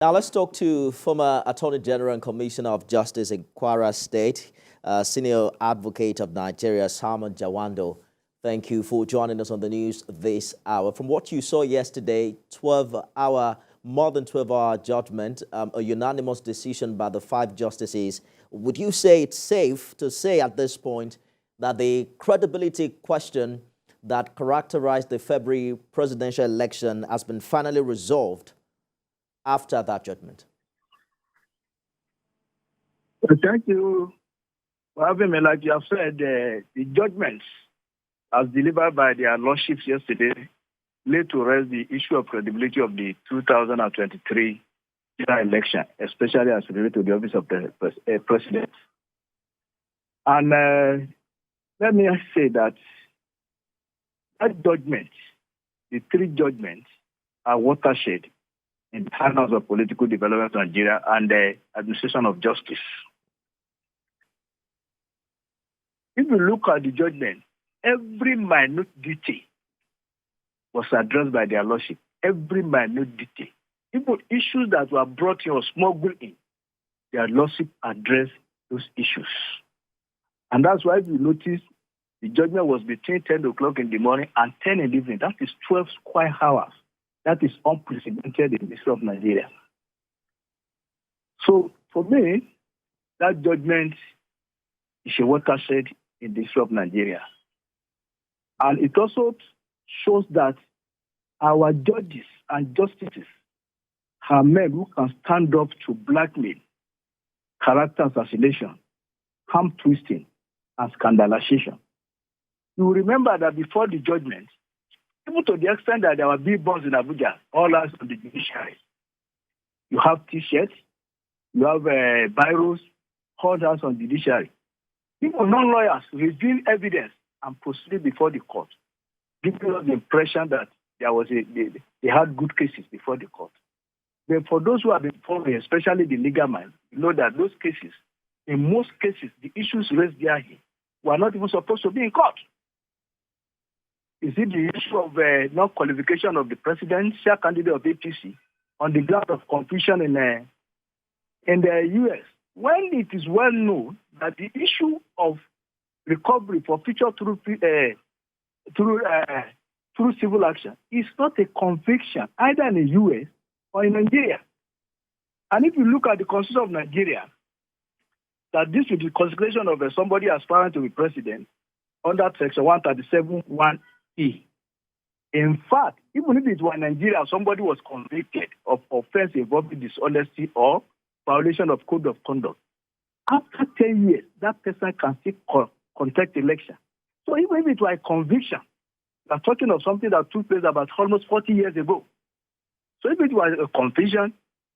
Now let's talk to former Attorney General and Commissioner of Justice in Kwara State, Senior Advocate of Nigeria, Salman Jawando. Thank you for joining us on the news this hour. From what you saw yesterday, more than 12-hour judgment, a unanimous decision by the 5 justices. Would you say it's safe to say at this point that the credibility question that characterized the February presidential election has been finally resolved after that judgment? Thank you for having me. Like you have said, the judgments as delivered by their lordships yesterday laid to rest the issue of credibility of the 2023 general election, especially as related to the office of the president. And let me say that judgment, the 3 judgments, are watershed in the annals of political development in Nigeria and the administration of justice. If you look at the judgment, every minute detail was addressed by their lordship. Every minute detail. Even issues that were brought in or smuggled in, their lordship addressed those issues. And that's why you notice the judgment was between 10 o'clock in the morning and 10 in the evening. That is 12 square hours. That is unprecedented in the history of Nigeria. So, for me, that judgment is a watershed in the history of Nigeria. And it also shows that our judges and justices are men who can stand up to blackmail, character assassination, arm twisting, and scandalization. You remember that before the judgment, even to the extent that there were billboards in Abuja, all eyes on the judiciary. You have T-shirts, you have biros, all eyes on the judiciary. Even non-lawyers reveal evidence and proceed before the court, giving us the impression that they had good cases before the court. But for those who have been following, especially the legal minds, you know that those cases, in most cases, the issues raised there were not even supposed to be in court. Is it the issue of non-qualification of the presidential candidate of APC on the ground of confusion in the U.S., when it is well known that the issue of recovery for future through civil action is not a conviction either in the U.S. or in Nigeria. And if you look at the Constitution of Nigeria, that this is the consecration of somebody aspiring to be president under Section 137(1)(e). In fact, even if it were Nigeria, somebody was convicted of offense involving dishonesty or violation of code of conduct. After 10 years, that person can still contest election. So even if it were a conviction, we are talking of something that took place about almost 40 years ago. So if it was a conviction,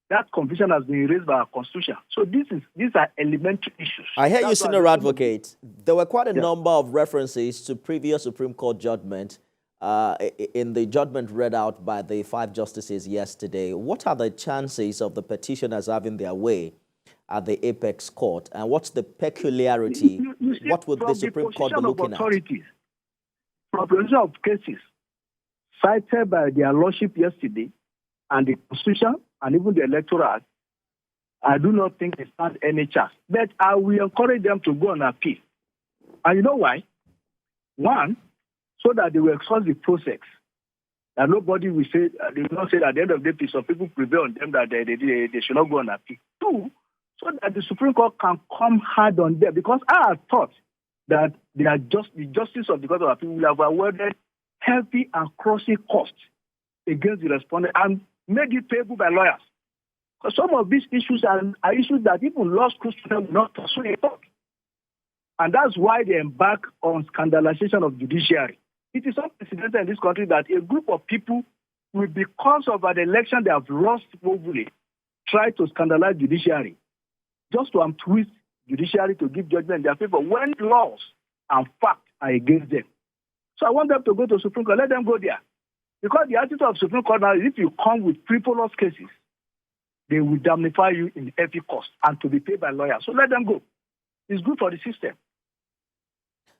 that conviction has been erased by our Constitution. So these are elementary issues. I hear you, Senior Advocate. There were quite a number of references to previous Supreme Court judgment in the judgment read out by the 5 justices yesterday. What are the chances of the petitioners having their way at the apex court? And what's the peculiarity? You see, what would the Supreme Court be looking at? From the position of cases cited by their lordship yesterday and the Constitution and even the Electoral Act, I do not think they stand any chance. But I will encourage them to go on appeal. And you know why? One, so that they will exhaust the process. That nobody will say, they will not say that at the end of the day, some people prevail on them that they should not go on appeal. Two, so that the Supreme Court can come hard on them. Because I have thought that the justice of the Court of Appeal will have awarded heavy and costly costs against the respondent and made it payable by lawyers. Because some of these issues are issues that even law schools will not pursue in court. And that's why they embark on scandalization of judiciary. It is unprecedented in this country that a group of people will, because of an election they have lost globally, try to scandalize judiciary, just to untwist judiciary to give judgment in their favor when laws and facts are against them. So I want them to go to Supreme Court. Let them go there. Because the attitude of Supreme Court now is if you come with frivolous cases, they will damnify you in heavy cost and to be paid by lawyers. So let them go. It's good for the system.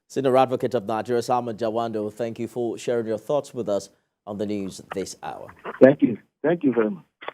Senior Advocate of Nigeria, Salman Jawando, thank you for sharing your thoughts with us on the news this hour. Thank you. Thank you very much.